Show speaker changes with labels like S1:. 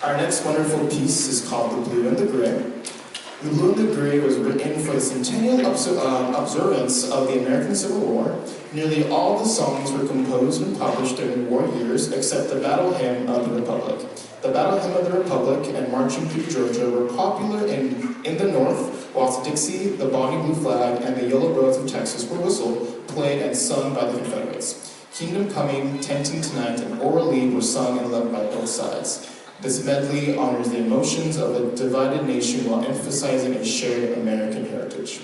S1: Our next wonderful piece is called The Blue and the Gray. The Blue and the Gray was written for the centennial observance of the American Civil War. Nearly all the songs were composed and published during war years, except the Battle Hymn of the Republic. The Battle Hymn of the Republic and Marching Through Georgia were popular in the North, whilst Dixie, the Bonnie Blue Flag, and the Yellow Rose of Texas were whistled, played, and sung by the Confederates. Kingdom Coming, Tenting Tonight, and Orally were sung and loved by both sides. This medley honors the emotions of a divided nation while emphasizing a shared American heritage.